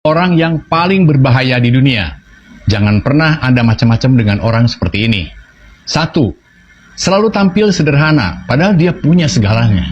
Orang yang paling berbahaya di dunia. Jangan pernah Anda macam-macam dengan orang seperti ini. 1. Selalu tampil sederhana, padahal dia punya segalanya.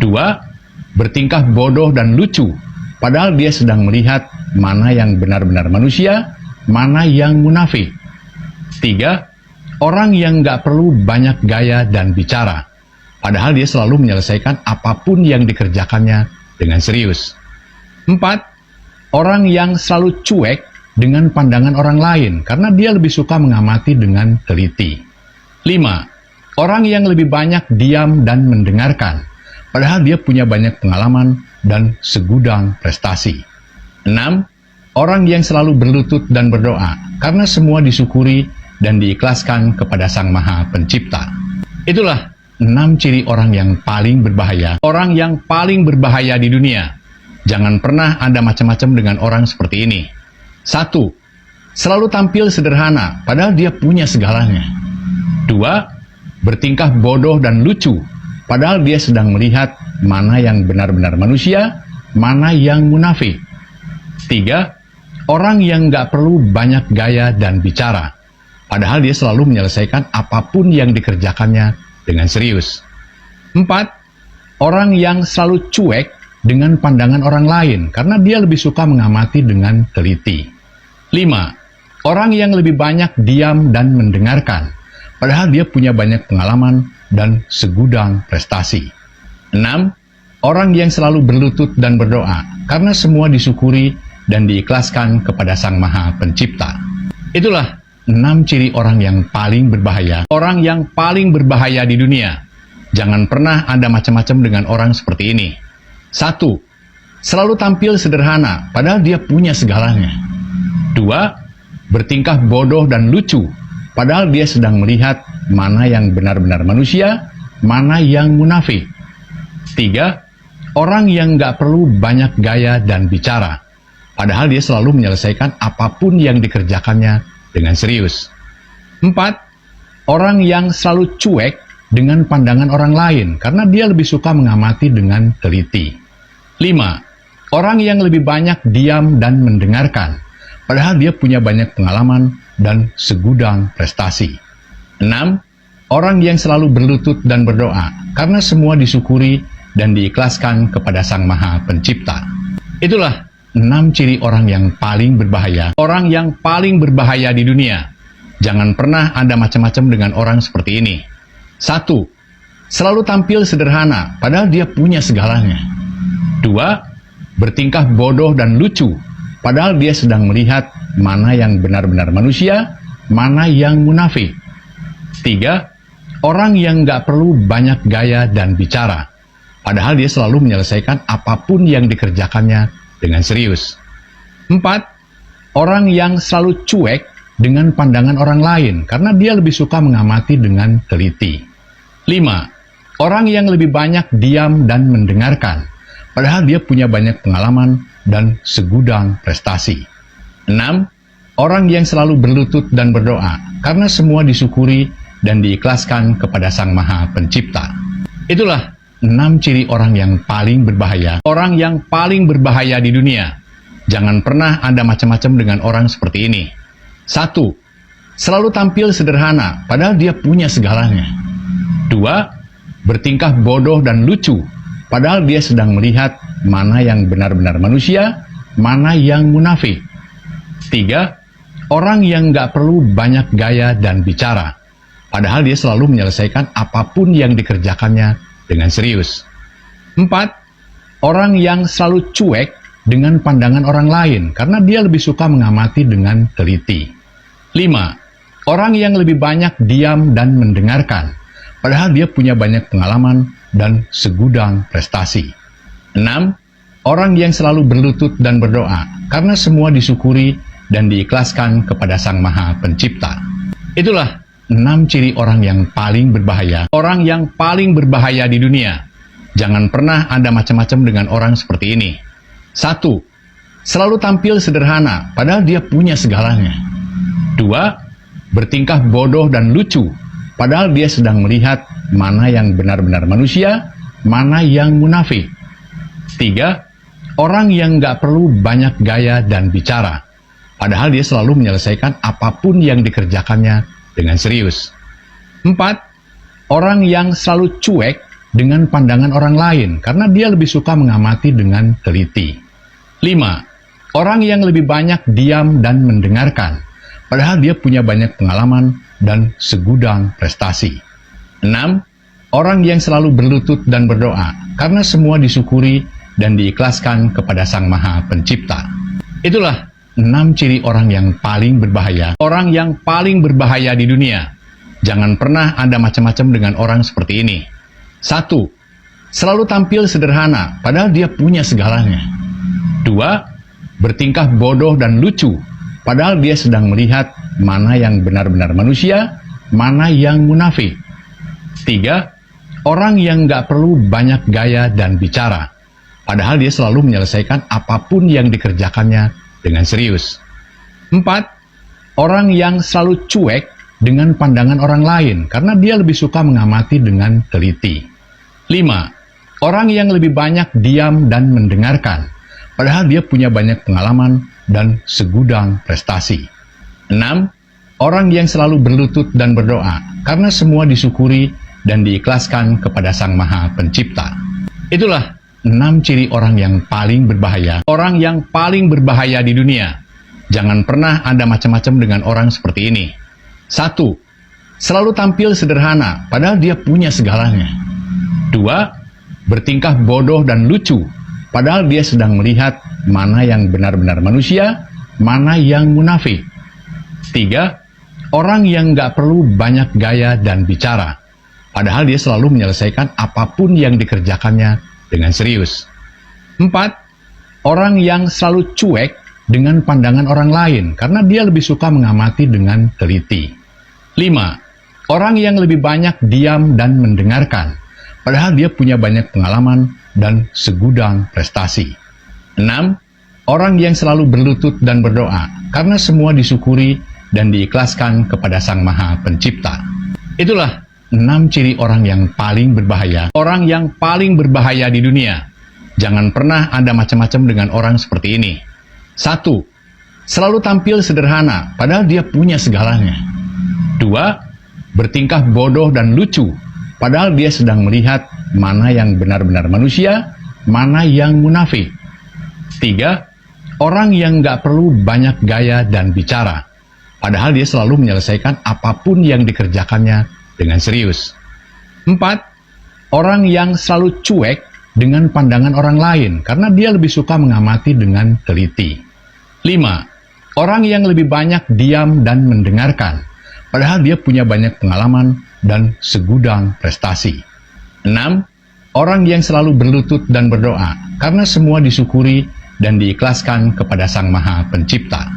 2. Bertingkah bodoh dan lucu, padahal dia sedang melihat mana yang benar-benar manusia, mana yang munafik. 3. Orang yang nggak perlu banyak gaya dan bicara, padahal dia selalu menyelesaikan apapun yang dikerjakannya dengan serius. 4. Orang yang selalu cuek dengan pandangan orang lain karena dia lebih suka mengamati dengan teliti. 5. Orang yang lebih banyak diam dan mendengarkan, padahal dia punya banyak pengalaman dan segudang prestasi. 6. Orang yang selalu berlutut dan berdoa karena semua disyukuri dan diikhlaskan kepada Sang Maha Pencipta. Itulah 6 ciri orang yang paling berbahaya. Orang yang paling berbahaya di dunia. Jangan pernah Anda macam-macam dengan orang seperti ini. 1. Selalu tampil sederhana, padahal dia punya segalanya. 2. Bertingkah bodoh dan lucu, padahal dia sedang melihat mana yang benar-benar manusia, mana yang munafik. 3. Orang yang nggak perlu banyak gaya dan bicara, padahal dia selalu menyelesaikan apapun yang dikerjakannya dengan serius. 4. Orang yang selalu cuek dengan pandangan orang lain karena dia lebih suka mengamati dengan teliti. 5. Orang yang lebih banyak diam dan mendengarkan, padahal dia punya banyak pengalaman dan segudang prestasi. 6. Orang yang selalu berlutut dan berdoa karena semua disyukuri dan diikhlaskan kepada Sang Maha Pencipta. Itulah 6 ciri orang yang paling berbahaya. Orang yang paling berbahaya di dunia. Jangan pernah Anda macam-macam dengan orang seperti ini. 1. Selalu tampil sederhana, padahal dia punya segalanya. 2. Bertingkah bodoh dan lucu, padahal dia sedang melihat mana yang benar-benar manusia, mana yang munafik. 3. Orang yang nggak perlu banyak gaya dan bicara, padahal dia selalu menyelesaikan apapun yang dikerjakannya dengan serius. 4. Orang yang selalu cuek dengan pandangan orang lain karena dia lebih suka mengamati dengan teliti. 5. Orang yang lebih banyak diam dan mendengarkan, padahal dia punya banyak pengalaman dan segudang prestasi. 6. Orang yang selalu berlutut dan berdoa karena semua disyukuri dan diikhlaskan kepada Sang Maha Pencipta. Itulah 6 ciri orang yang paling berbahaya. Orang yang paling berbahaya di dunia. Jangan pernah Anda macam-macam dengan orang seperti ini. 1. Selalu tampil sederhana, padahal dia punya segalanya. 2. Bertingkah bodoh dan lucu, padahal dia sedang melihat mana yang benar-benar manusia, mana yang munafik. 3. Orang yang nggak perlu banyak gaya dan bicara, padahal dia selalu menyelesaikan apapun yang dikerjakannya dengan serius. 4. Orang yang selalu cuek dengan pandangan orang lain karena dia lebih suka mengamati dengan teliti. 5. Orang yang lebih banyak diam dan mendengarkan, padahal dia punya banyak pengalaman dan segudang prestasi. 6. Orang yang selalu berlutut dan berdoa karena semua disyukuri dan diikhlaskan kepada Sang Maha Pencipta. Itulah 6 ciri orang yang paling berbahaya. Orang yang paling berbahaya di dunia. Jangan pernah Anda macam-macam dengan orang seperti ini. 1. Selalu tampil sederhana, padahal dia punya segalanya. 2. Bertingkah bodoh dan lucu, padahal dia sedang melihat mana yang benar-benar manusia, mana yang munafik. 3. Orang yang nggak perlu banyak gaya dan bicara, padahal dia selalu menyelesaikan apapun yang dikerjakannya dengan serius. 4. Orang yang selalu cuek dengan pandangan orang lain karena dia lebih suka mengamati dengan teliti. 5. Orang yang lebih banyak diam dan mendengarkan, padahal dia punya banyak pengalaman dan segudang prestasi. 6. Orang yang selalu berlutut dan berdoa karena semua disyukuri dan diikhlaskan kepada Sang Maha Pencipta. Itulah 6 ciri orang yang paling berbahaya. Orang yang paling berbahaya di dunia. Jangan pernah Anda macam-macam dengan orang seperti ini. 1. Selalu tampil sederhana, padahal dia punya segalanya. 2. Bertingkah bodoh dan lucu, padahal dia sedang melihat mana yang benar-benar manusia, mana yang munafik. 3. Orang yang nggak perlu banyak gaya dan bicara, padahal dia selalu menyelesaikan apapun yang dikerjakannya dengan serius. 4. Orang yang selalu cuek dengan pandangan orang lain karena dia lebih suka mengamati dengan teliti. 5. Orang yang lebih banyak diam dan mendengarkan, padahal dia punya banyak pengalaman dan segudang prestasi. 6. Orang yang selalu berlutut dan berdoa karena semua disyukuri dan diikhlaskan kepada Sang Maha Pencipta. Itulah 6 ciri orang yang paling berbahaya. Orang yang paling berbahaya di dunia. Jangan pernah ada macam-macam dengan orang seperti ini. 1. Selalu tampil sederhana, padahal dia punya segalanya. 2. Bertingkah bodoh dan lucu, padahal dia sedang melihat mana yang benar-benar manusia, mana yang munafik. 3. Orang yang nggak perlu banyak gaya dan bicara, padahal dia selalu menyelesaikan apapun yang dikerjakannya dengan serius. 4. Orang yang selalu cuek dengan pandangan orang lain karena dia lebih suka mengamati dengan teliti. 5. Orang yang lebih banyak diam dan mendengarkan, padahal dia punya banyak pengalaman dan segudang prestasi. 6. Orang yang selalu berlutut dan berdoa karena semua disyukuri dan diikhlaskan kepada Sang Maha Pencipta. Itulah 6 ciri orang yang paling berbahaya. Orang yang paling berbahaya di dunia. Jangan pernah ada macam-macam dengan orang seperti ini. 1. Selalu tampil sederhana, padahal dia punya segalanya. 2. Bertingkah bodoh dan lucu, padahal dia sedang melihat mana yang benar-benar manusia, mana yang munafik. 3. Orang yang nggak perlu banyak gaya dan bicara, padahal dia selalu menyelesaikan apapun yang dikerjakannya dengan serius. 4. Orang yang selalu cuek dengan pandangan orang lain karena dia lebih suka mengamati dengan teliti. 5. Orang yang lebih banyak diam dan mendengarkan, padahal dia punya banyak pengalaman dan segudang prestasi. 6. Orang yang selalu berlutut dan berdoa karena semua disyukuri dan diikhlaskan kepada Sang Maha Pencipta. Itulah 6 ciri orang yang paling berbahaya. Orang yang paling berbahaya di dunia. Jangan pernah ada macam-macam dengan orang seperti ini. 1. Selalu tampil sederhana, padahal dia punya segalanya. 2. Bertingkah bodoh dan lucu, padahal dia sedang melihat mana yang benar-benar manusia, mana yang munafik. 3. Orang yang nggak perlu banyak gaya dan bicara, padahal dia selalu menyelesaikan apapun yang dikerjakannya dengan serius. 4. Orang yang selalu cuek dengan pandangan orang lain karena dia lebih suka mengamati dengan teliti. 5. Orang yang lebih banyak diam dan mendengarkan, padahal dia punya banyak pengalaman dan segudang prestasi. 6. Orang yang selalu berlutut dan berdoa karena semua disyukuri dan diikhlaskan kepada Sang Maha Pencipta.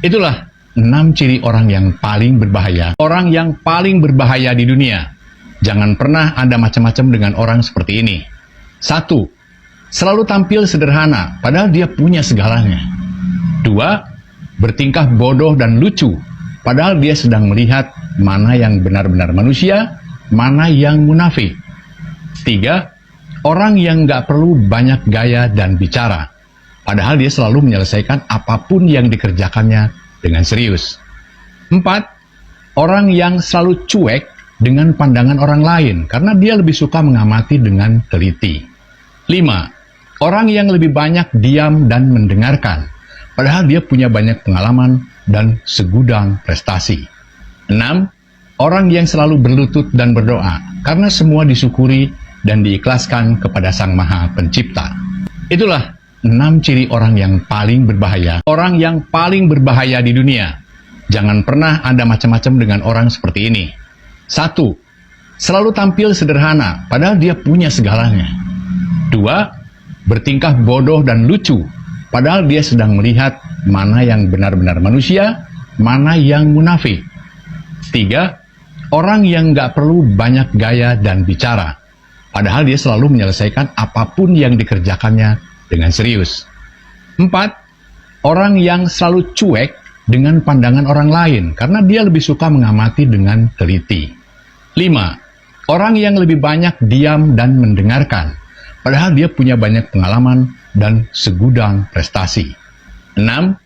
Itulah 6 ciri orang yang paling berbahaya. Orang yang paling berbahaya di dunia. Jangan pernah ada macam-macam dengan orang seperti ini. 1. Selalu tampil sederhana, padahal dia punya segalanya. 2. Bertingkah bodoh dan lucu, padahal dia sedang melihat mana yang benar-benar manusia, mana yang munafik. 3. Orang yang nggak perlu banyak gaya dan bicara, padahal dia selalu menyelesaikan apapun yang dikerjakannya dengan serius. 4. Orang yang selalu cuek dengan pandangan orang lain karena dia lebih suka mengamati dengan teliti. 5. Orang yang lebih banyak diam dan mendengarkan, padahal dia punya banyak pengalaman dan segudang prestasi. 6. Orang yang selalu berlutut dan berdoa karena semua disyukuri dan diikhlaskan kepada Sang Maha Pencipta. Itulah 6 ciri orang yang paling berbahaya. Orang yang paling berbahaya di dunia. Jangan pernah ada macam-macam dengan orang seperti ini. 1. Selalu tampil sederhana, padahal dia punya segalanya. 2. Bertingkah bodoh dan lucu, padahal dia sedang melihat mana yang benar-benar manusia, mana yang munafik. 3. Orang yang nggak perlu banyak gaya dan bicara, padahal dia selalu menyelesaikan apapun yang dikerjakannya dengan serius. 4. Orang yang selalu cuek dengan pandangan orang lain karena dia lebih suka mengamati dengan teliti. 5. Orang yang lebih banyak diam dan mendengarkan, padahal dia punya banyak pengalaman dan segudang prestasi. 6.